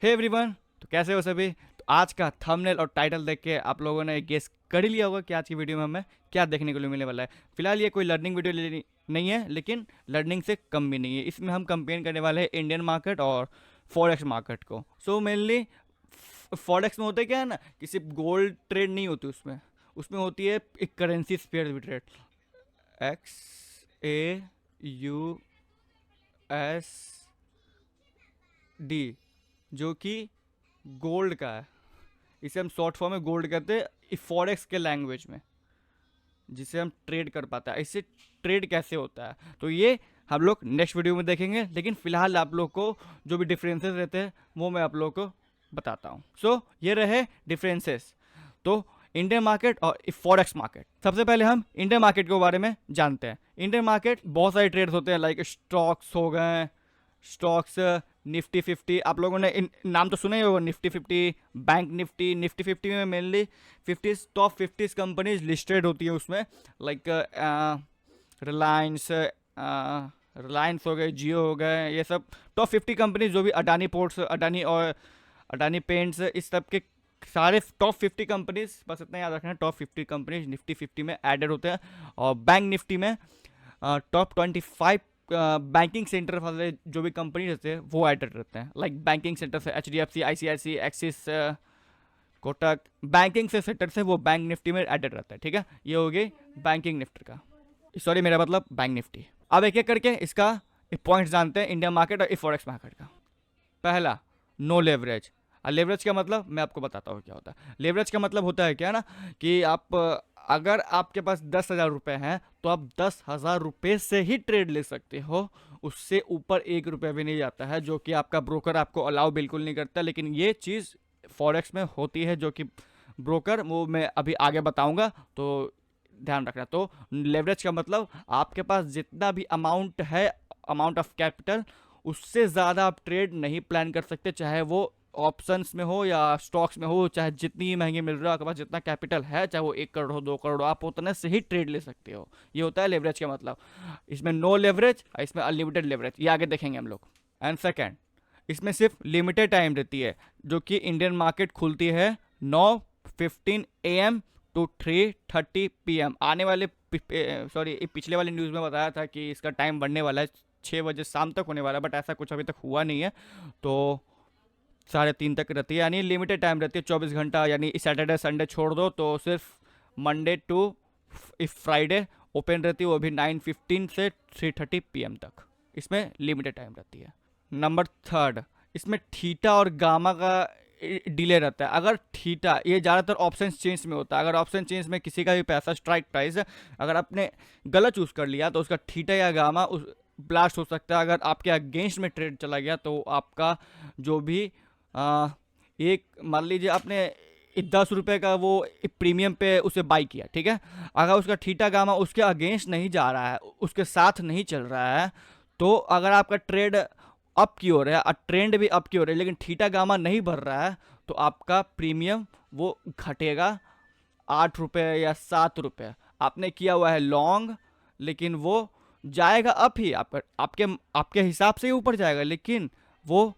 Hey everyone, तो कैसे हो सभी। तो आज का थंबनेल और टाइटल देख के आप लोगों ने गेस कर ही लिया होगा कि आज की वीडियो में हमें क्या देखने को मिलने वाला है। फिलहाल ये कोई लर्निंग वीडियो नहीं है, लेकिन लर्निंग से कम भी नहीं है। इसमें हम कंपेयर करने वाले हैं इंडियन मार्केट और फॉरेक्स मार्केट को। सो मेनली फॉरेक्स में होता है क्या है ना, कि सिर्फ गोल्ड ट्रेड नहीं होती उसमें उसमें होती है एक करेंसी स्पेयर भी ट्रेड। XAUSD, जो कि गोल्ड का है। इसे हम शॉर्ट फॉर्म में गोल्ड कहते हैं फॉरेक्स के लैंग्वेज में, जिसे हम ट्रेड कर पाता है। इससे ट्रेड कैसे होता है तो ये हम लोग नेक्स्ट वीडियो में देखेंगे, लेकिन फिलहाल आप लोग को जो भी डिफरेंसेस रहते हैं वो मैं आप लोग को बताता हूँ। सो ये रहे डिफरेंसेस। तो इंडियन मार्केट और फॉरेक्स मार्केट, सबसे पहले हम इंडियन मार्केट के बारे में जानते हैं। इंडियन मार्केट बहुत सारे ट्रेड्स होते हैं, लाइक स्टॉक्स हो गए, स्टॉक्स, निफ्टी 50। आप लोगों ने इन नाम तो सुना ही होगा, निफ्टी 50, बैंक निफ्टी। निफ्टी 50 में मेनली 50 टॉप 50 कंपनीज लिस्टेड होती है उसमें, लाइक रिलायंस, रिलायंस हो गए, जियो हो गए, ये सब टॉप 50 कंपनीज। जो भी अडानी पोर्ट्स, अडानी और अडानी पेंट्स, इस सब के सारे टॉप 50 कंपनीज, बस इतना याद रखना, टॉप 50 कंपनीज निफ्टी 50 में एडेड होते हैं। और बैंक निफ्टी में टॉप 25 बैंकिंग सेंटर वाले जो भी कंपनी रहते हैं वो एडेड रहते हैं। लाइक बैंकिंग सेंटर से HDFC, ICICI, axis, Kotak, banking से सेक्टर से वो बैंक निफ्टी में एडेड रहता है। ठीक है, ये हो गई बैंकिंग निफ्टी का, सॉरी मेरा मतलब बैंक निफ्टी। अब एक एक करके इसका पॉइंट्स जानते हैं इंडियन मार्केट और फॉरेक्स मार्केट का। पहला, नो लेवरेज। लेवरेज का मतलब मैं आपको बताता हूँ क्या होता है। लेवरेज का मतलब होता है क्या ना, कि आप अगर आपके पास 10,000 रुपये हैं तो आप 10,000 रुपये से ही ट्रेड ले सकते हो। उससे ऊपर 1 रुपया भी नहीं जाता है, जो कि आपका ब्रोकर आपको अलाउ बिल्कुल नहीं करता। लेकिन ये चीज़ फॉरेक्स में होती है, जो कि ब्रोकर, वो मैं अभी आगे बताऊंगा, तो ध्यान रखना। तो लेवरेज का मतलब आपके पास जितना भी अमाउंट है, अमाउंट ऑफ कैपिटल, उससे ज़्यादा आप ट्रेड नहीं प्लान कर सकते, चाहे वो ऑप्शंस में हो या स्टॉक्स में हो। चाहे जितनी महंगी मिल रहा है, आपके पास जितना कैपिटल है, चाहे वो 1 करोड़ हो, 2 करोड़ हो, आप उतने से ही ट्रेड ले सकते हो। ये होता है लेवरेज का मतलब। इसमें नो लेवरेज, इसमें अनलिमिटेड लेवरेज, ये आगे देखेंगे हम लोग। एंड सेकेंड, इसमें सिर्फ लिमिटेड टाइम रहती है, जो कि इंडियन मार्केट खुलती है 9:15 AM टू 3:30 PM। आने वाले सॉरी, पिछले वाले न्यूज़ में बताया था कि इसका टाइम बढ़ने वाला है, 6 बजे शाम तक होने वाला है, बट ऐसा कुछ अभी तक हुआ नहीं है। तो 3:30 तक रहती है, यानी लिमिटेड टाइम रहती है, 24 घंटा। यानी सैटरडे संडे छोड़ दो तो सिर्फ मंडे टू फ्राइडे ओपन रहती है, वो भी 9:15 से 3:30 PM तक। इसमें लिमिटेड टाइम रहती है। नंबर थर्ड, इसमें थीटा और गामा का डिले रहता है। अगर थीटा, ये ज़्यादातर ऑप्शन चेंज में होता है। अगर ऑप्शन चेंज में किसी का भी पैसा, स्ट्राइक प्राइस, अगर आपने गलत चूज़ कर लिया तो उसका थीटा या गामा उस ब्लास्ट हो सकता है। अगर आपके अगेंस्ट में ट्रेड चला गया तो आपका जो भी एक, मान लीजिए आपने 10 रुपये का वो प्रीमियम पे उसे बाई किया, ठीक है। अगर उसका थीटा गामा उसके अगेंस्ट नहीं जा रहा है, उसके साथ नहीं चल रहा है, तो अगर आपका ट्रेड अप की ओर है और ट्रेंड भी अप की ओर है, लेकिन थीटा गामा नहीं बढ़ रहा है, तो आपका प्रीमियम वो घटेगा 8 रुपये या 7 रुपये। आपने किया हुआ है लॉन्ग, लेकिन वो जाएगा अप ही, आपका आपके आपके हिसाब से ही ऊपर जाएगा, लेकिन वो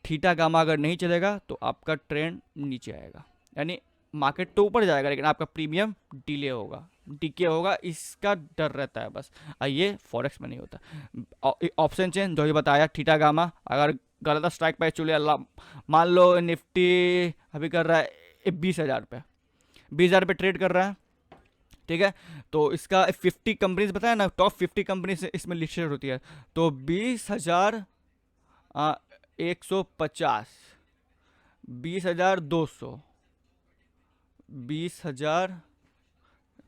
थीटा गामा अगर नहीं चलेगा तो आपका ट्रेंड नीचे आएगा। यानी मार्केट तो ऊपर जाएगा, लेकिन आपका प्रीमियम डिले होगा, डीके होगा, इसका डर रहता है बस। ये फॉरेक्स में नहीं होता। ऑप्शन चेंज जो भी बताया, थीटा गामा, अगर गलत स्ट्राइक प्राइस चले, मान लो निफ्टी अभी कर रहा है 20,000 रुपये, 20,000 पे ट्रेड कर रहा है, ठीक है। तो इसका 50 कंपनीज बताया ना, टॉप 50 कंपनीज इसमें लिस्टेड होती है। तो 20,150, 20,200, 20,000,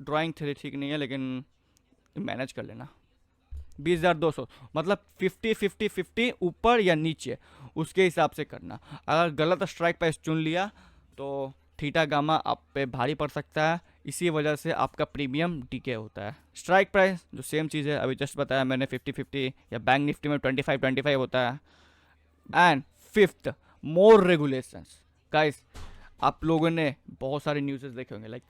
ड्राइंग थोड़ी ठीक नहीं है लेकिन मैनेज कर लेना, 20,200, मतलब 50-50-50 ऊपर या नीचे, उसके हिसाब से करना। अगर गलत स्ट्राइक प्राइस चुन लिया तो थीटा गामा आप पे भारी पड़ सकता है, इसी वजह से आपका प्रीमियम डीके होता है। स्ट्राइक प्राइस जो सेम चीज़ है, अभी जस्ट बताया मैंने, 50-50, या बैंक निफ्टी में 25-25 होता है। And fifth, more regulations. Guys, आप लोगों ने बहुत सारे न्यूज़ देखे होंगे, लाइक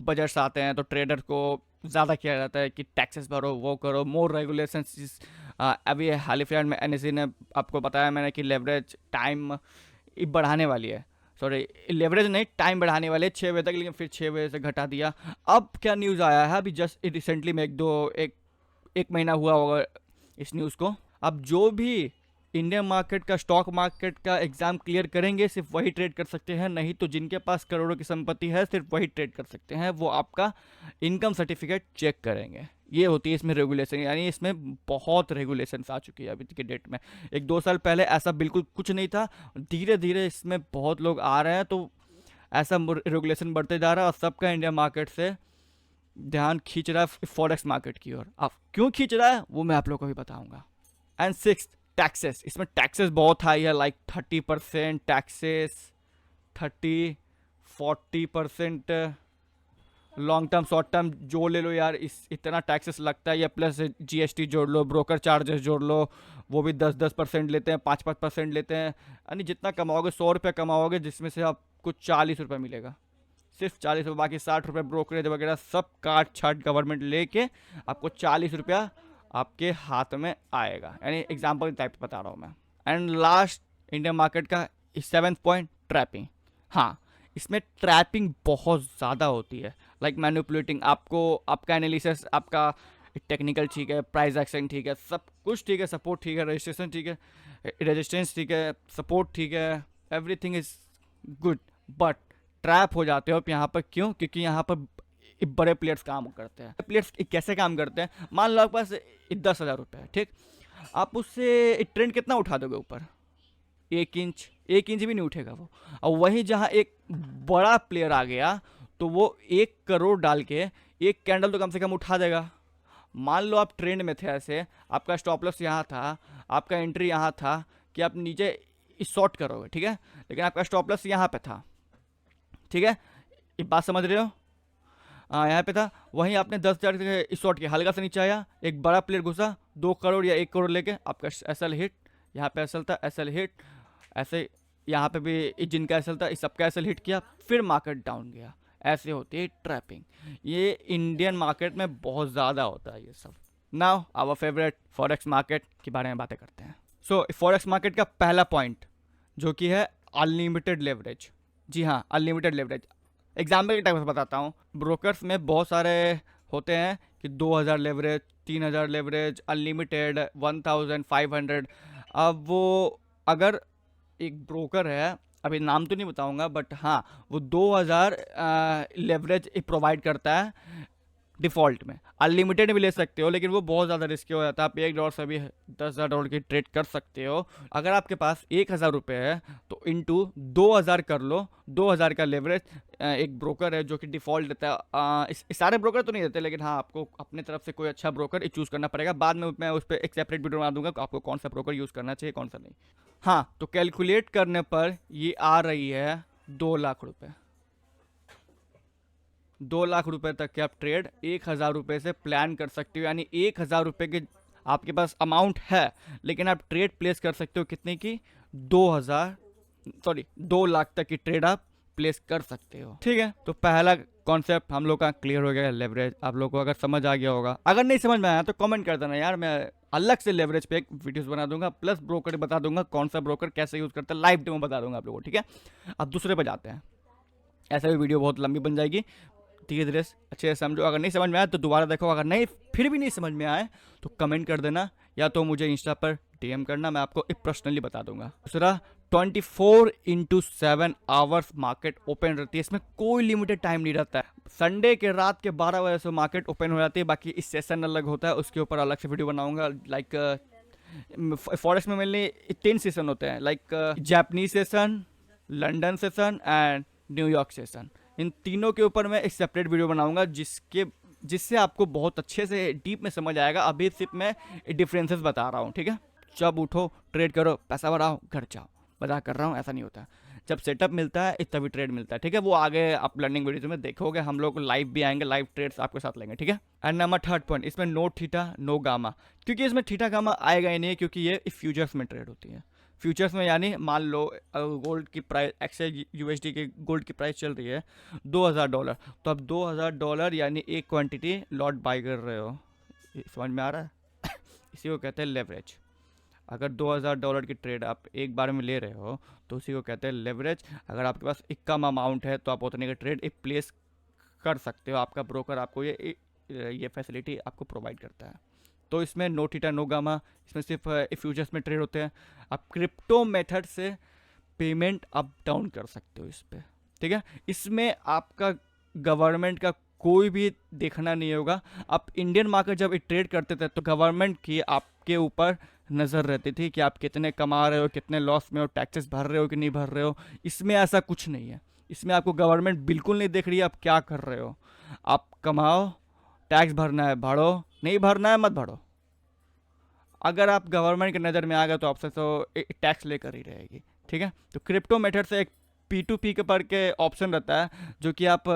बजट्स आते हैं तो ट्रेडर को ज़्यादा किया जाता है कि टैक्सेस भरो, वो करो, मोर रेगुलेशंस। अभी हाल ही फिलहाल में NSE ने आपको बताया मैंने कि लेवरेज टाइम बढ़ाने वाली है, सॉरी लेवरेज नहीं, टाइम बढ़ाने वाले 6 बजे तक, लेकिन फिर 6 बजे से घटा दिया। अब क्या न्यूज़ आया है अभी जस्ट रिसेंटली में, एक महीना हुआ होगा इस न्यूज़ को। अब जो भी इंडियन मार्केट का, स्टॉक मार्केट का एग्ज़ाम क्लियर करेंगे सिर्फ वही ट्रेड कर सकते हैं, नहीं तो जिनके पास करोड़ों की संपत्ति है सिर्फ वही ट्रेड कर सकते हैं। वो आपका इनकम सर्टिफिकेट चेक करेंगे। ये होती है इसमें रेगुलेशन, यानी इसमें बहुत रेगुलेशंस आ चुकी है अभी के डेट में। 1-2 साल पहले ऐसा बिल्कुल कुछ नहीं था, धीरे धीरे इसमें बहुत लोग आ रहे हैं, तो ऐसा रेगुलेशन बढ़ते जा रहा है और सबका इंडिया मार्केट से ध्यान खींच रहा है फॉरेक्स मार्केट की ओर। अब क्यों खींच रहा है वो मैं आप लोगों को भी बताऊंगा। And 6, taxes. इसमें टैक्सेस बहुत हाई है, like 30% taxes, 30-40% long term short term जो ले लो यार, इतना टैक्सेस लगता है। या प्लस जीएसटी जोड़ लो, ब्रोकर चार्जेस जोड़ लो, वो भी 10% लेते हैं, 5% लेते हैं। यानी जितना कमाओगे, 100 रुपये कमाओगे, जिसमें से आपको 40 रुपये मिलेगा, सिर्फ 40 रुपये, बाकी 60 रुपये ब्रोकरेज वगैरह सब काट छाट गवर्नमेंट लेके आपको 40 रुपया आपके हाथ में आएगा। यानी एग्जाम्पल टाइप बता रहा हूँ मैं। एंड लास्ट इंडियन मार्केट का 7th पॉइंट, ट्रैपिंग। हाँ, इसमें ट्रैपिंग बहुत ज़्यादा होती है, लाइक मैनिपुलेटिंग आपको, आपका एनालिसिस, आपका टेक्निकल ठीक है, प्राइस एक्शन ठीक है, सब कुछ ठीक है, सपोर्ट ठीक है, रजिस्ट्रेशन ठीक है, रेजिस्टेंस ठीक है, सपोर्ट ठीक है, everything is good, but trap हो जाते हो आप यहाँ पर। क्यों? क्योंकि यहाँ पर बड़े प्लेयर्स काम करते हैं। प्लेयर्स कैसे काम करते हैं? मान लो आपके पास 10,000 रुपये है, ठीक, आप उससे ट्रेंड कितना उठा दोगे ऊपर? 1 इंच, 1 इंच भी नहीं उठेगा वो। और वहीं जहाँ एक बड़ा प्लेयर आ गया तो वो 1 करोड़ डाल के एक कैंडल तो कम से कम उठा देगा। मान लो आप ट्रेंड में थे, ऐसे आपका स्टॉप लॉस यहाँ था, आपका एंट्री यहाँ था कि आप नीचे शॉर्ट करोगे, ठीक है, लेकिन आपका स्टॉप लॉस यहाँ पे था, ठीक है, ये बात समझ रहे हो? यहाँ पे था, वहीं आपने 10,000 के शॉर्ट किया, हल्का सा नीचे आया, एक बड़ा प्लेयर घुसा 2 करोड़ या 1 करोड़ लेके, आपका एसएल हिट, यहाँ पे एसएल था, एसएल हिट, ऐसे यहाँ पे भी जिनका एसएल था इस सबका एसएल हिट किया, फिर मार्केट डाउन गया। ऐसे होती है ट्रैपिंग। ये इंडियन मार्केट में बहुत ज़्यादा होता है ये सब। Now our favourite forex market के बारे में बातें करते हैं। सो फॉरेक्स मार्केट का पहला पॉइंट जो कि है अनलिमिटेड लेवरेज। जी हाँ, अनलिमिटेड लेवरेज। एग्जाम्पल के टाइप से बताता हूँ। ब्रोकर्स में बहुत सारे होते हैं कि 2,000 लेवरेज, 3,000 लेवरेज, अनलिमिटेड, 1,500। अब वो अगर एक ब्रोकर है, अभी नाम तो नहीं बताऊंगा, बट हाँ वो 2,000 लेवरेज प्रोवाइड करता है डिफ़ॉल्ट में। अनलिमिटेड भी ले सकते हो, लेकिन वो बहुत ज़्यादा रिस्की हो जाता है। आप $1 से भी $10,000 की ट्रेड कर सकते हो। अगर आपके पास 1,000 रुपये है तो इंटू 2,000 कर लो। 2,000 का लेवरेज एक ब्रोकर है जो कि डिफ़ॉल्ट देता है। इस सारे ब्रोकर तो नहीं देते, लेकिन हाँ आपको अपने तरफ से कोई अच्छा ब्रोकर चूज़ करना पड़ेगा। बाद में मैं उस पर एक सेपरेट वीडियो बना दूंगा आपको कौन सा ब्रोकर यूज़ करना चाहिए, कौन सा नहीं। हाँ, तो कैलकुलेट करने पर ये आ रही है 2 लाख रुपये। 2 लाख रुपए तक के आप ट्रेड 1,000 रुपये से प्लान कर सकते हो। यानी 1,000 रुपये के आपके पास अमाउंट है, लेकिन आप ट्रेड प्लेस कर सकते हो कितने की? 2 लाख तक की ट्रेड आप प्लेस कर सकते हो। ठीक है, तो पहला कॉन्सेप्ट हम लोग का क्लियर हो गया, लेवरेज। आप लोग को अगर समझ आ गया होगा, अगर नहीं समझ में आया तो कमेंट कर देना यार, मैं अलग से लेवरेज पे एक वीडियोस बना दूंगा, प्लस ब्रोकर बता दूंगा कौन सा ब्रोकर कैसे यूज़ करता है, लाइव डेमो बता दूंगा आप लोगों को। ठीक है, अब दूसरे पे जाते हैं। ऐसा भी वीडियो बहुत लंबी बन जाएगी, धीरे धीरे अच्छे से समझो। अगर नहीं समझ में आया तो दोबारा देखो, अगर नहीं फिर भी नहीं समझ में आए तो कमेंट कर देना, या तो मुझे इंस्टा पर डीएम करना, मैं आपको एक पर्सनली बता दूंगा। दूसरा, 24/7 आवर्स मार्केट ओपन रहती है। इसमें कोई लिमिटेड टाइम नहीं रहता है। संडे के रात के 12 बजे से मार्केट ओपन हो जाती है। बाकी इस सेशन अलग होता है, उसके ऊपर अलग से वीडियो बनाऊंगा। लाइक फॉरेक्स में मेनली 3 सेशन होते हैं, like Japanese session, London session and New York session. इन तीनों के ऊपर मैं एक सेपरेट वीडियो बनाऊंगा जिससे आपको बहुत अच्छे से डीप में समझ आएगा। अभी सिर्फ मैं डिफरेंसेस बता रहा हूँ। ठीक है, जब उठो ट्रेड करो, पैसा बढ़ाओ, घर जाओ। मजाक कर रहा हूँ, ऐसा नहीं होता। जब सेटअप मिलता है तभी ट्रेड मिलता है। ठीक है, वो आगे आप लर्निंग वीडियो में देखोगे, हम लोग लाइव भी आएंगे, लाइव ट्रेड्स आपके साथ लेंगे। ठीक है, एंड नंबर 3rd पॉइंट, इसमें नो थीटा नो गामा, क्योंकि इसमें थीटा गामा आएगा ही नहीं, क्योंकि ये फ्यूचर्स में ट्रेड होती है। फ्यूचर्स में यानी मान लो गोल्ड की प्राइस, एक्सचेंज यूएसडी के गोल्ड की प्राइस चल रही है $2,000, तो अब $2,000 यानी एक क्वांटिटी लॉट बाई कर रहे हो। समझ में आ रहा है? इसी को कहते हैं लेवरेज। अगर $2000 की ट्रेड आप एक बार में ले रहे हो तो उसी को कहते हैं लेवरेज। अगर आपके पास एक कम अमाउंट है तो आप उतने का ट्रेड एक प्लेस कर सकते हो, आपका ब्रोकर आपको ये फैसिलिटी आपको प्रोवाइड करता है। तो इसमें नो थीटा नो गामा, इसमें सिर्फ फ्यूचर्स में ट्रेड होते हैं। आप क्रिप्टो मेथड से पेमेंट अप डाउन कर सकते हो इस पर, ठीक है। इसमें आपका गवर्नमेंट का कोई भी देखना नहीं होगा। आप इंडियन मार्केट जब ट्रेड करते थे तो गवर्नमेंट की आपके ऊपर नज़र रहती थी कि आप कितने कमा रहे हो, कितने लॉस में हो, टैक्सेस भर रहे हो कि नहीं भर रहे हो। इसमें ऐसा कुछ नहीं है। इसमें आपको गवर्नमेंट बिल्कुल नहीं देख रही है आप क्या कर रहे हो। आप कमाओ, टैक्स भरना है भरो, नहीं भरना है मत भरो। अगर आप गवर्नमेंट की नज़र में आ गए तो आपसे तो टैक्स लेकर ही रहेगी, ठीक है। तो क्रिप्टो मेथड से एक P2P के पर के ऑप्शन रहता है जो कि आप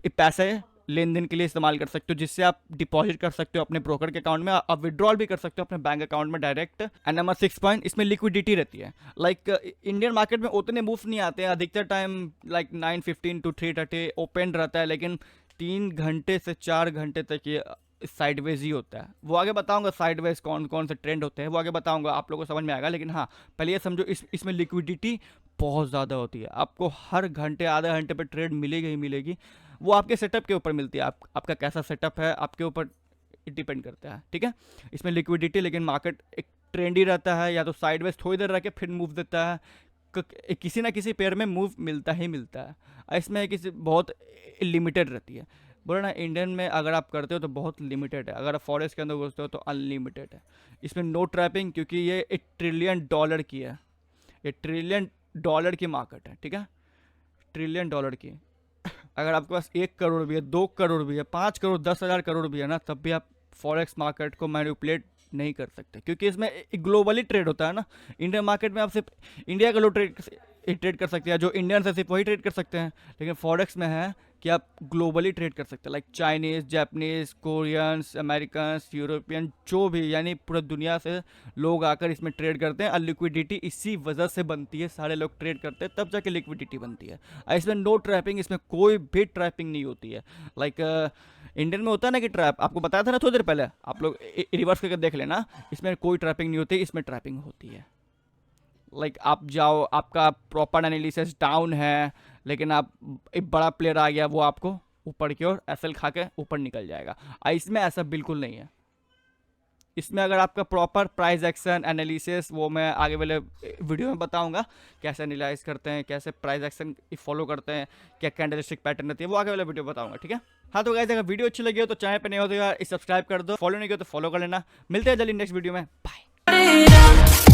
पैसे लेन देन के लिए इस्तेमाल कर सकते हो, जिससे आप डिपॉजिट कर सकते हो अपने ब्रोकर के अकाउंट में, आप विड्रॉल भी कर सकते हो अपने बैंक अकाउंट में डायरेक्ट। एंड नंबर 6 पॉइंट, इसमें लिक्विडिटी रहती है। लाइक इंडियन मार्केट में उतने मूव्स नहीं आते हैं, अधिकतर टाइम लाइक 9:15 to 3:30 ओपन रहता है, लेकिन 3 घंटे से 4 घंटे तक ये साइडवेज ही होता है। वो आगे बताऊंगा साइडवेज कौन कौन से ट्रेंड होते हैं, वो आगे बताऊंगा, आप लोगों को समझ में आएगा। लेकिन हाँ, पहले ये समझो इसमें लिक्विडिटी बहुत ज़्यादा होती है। आपको हर घंटे आधे घंटे पे ट्रेड मिलेगी ही मिलेगी। वो आपके सेटअप के ऊपर मिलती है, आपका कैसा सेटअप है आपके ऊपर डिपेंड करता है, ठीक है। इसमें लिक्विडिटी, लेकिन मार्केट एक ट्रेंड ही रहता है, या तो साइडवेज थोड़ी देर रह के फिर मूव देता है, किसी ना किसी पेयर में मूव मिलता ही मिलता है। इसमें किसी बहुत लिमिटेड रहती है। बोला ना, इंडियन में अगर आप करते हो तो बहुत लिमिटेड है, अगर आप फॉरेस्ट के अंदर घुसते हो तो अनलिमिटेड है। इसमें नो ट्रैपिंग, क्योंकि ये $1 ट्रिलियन की है, ये $1 ट्रिलियन की मार्केट है, ठीक है, $1 ट्रिलियन की। अगर आपके पास 1 करोड़ भी है, 2 करोड़ भी है, 5 करोड़, 10,000 करोड़ भी है ना, तब भी आप फॉरेक्स मार्केट को मैनिपुलेट नहीं कर सकते, क्योंकि इसमें ग्लोबली ट्रेड होता है ना। इंडियन मार्केट में आप सिर्फ इंडिया के लोग ट्रेड कर सकते हैं, जो इंडियन से सिर्फ वही ट्रेड कर सकते हैं। लेकिन फॉरेक्स में है कि आप ग्लोबली ट्रेड कर सकते हैं, like Chinese, Japanese, Koreans, Americans, European, जो भी, यानी पूरी दुनिया से लोग आकर इसमें ट्रेड करते हैं। और लिक्विडिटी इसी वजह से बनती है, सारे लोग ट्रेड करते हैं तब जाके लिक्विडिटी बनती है। इसमें नो ट्रैपिंग, इसमें कोई भी ट्रैपिंग नहीं होती है। लाइक इंडियन में होता है ना कि ट्रैप, आपको बताया था ना थोड़ी देर पहले, आप लोग रिवर्स करके देख लेना। इसमें कोई ट्रैपिंग नहीं होती, इसमें ट्रैपिंग होती है। लाइक आप जाओ, आपका प्रॉपर एनालिसिस डाउन है, लेकिन आप एक बड़ा प्लेयर आ गया, वो आपको ऊपर की ओर एसएल खा के ऊपर निकल जाएगा। इसमें ऐसा बिल्कुल नहीं है। इसमें अगर आपका प्रॉपर प्राइस एक्शन एनालिसिस, वो मैं आगे वाले वीडियो में बताऊंगा कैसे एनालाइज करते हैं, कैसे प्राइस एक्शन फॉलो करते हैं, क्या कैंडलस्टिक पैटर्न रहती है, वो आगे वाले वीडियो बताऊंगा, ठीक है। हाँ तो गाइस, अगर वीडियो अच्छी लगी हो तो चैनल पे नहीं हो तो यार सब्सक्राइब कर दो, फॉलो नहीं किया तो फॉलो कर लेना। मिलते हैं जल्दी नेक्स्ट वीडियो में, बाय।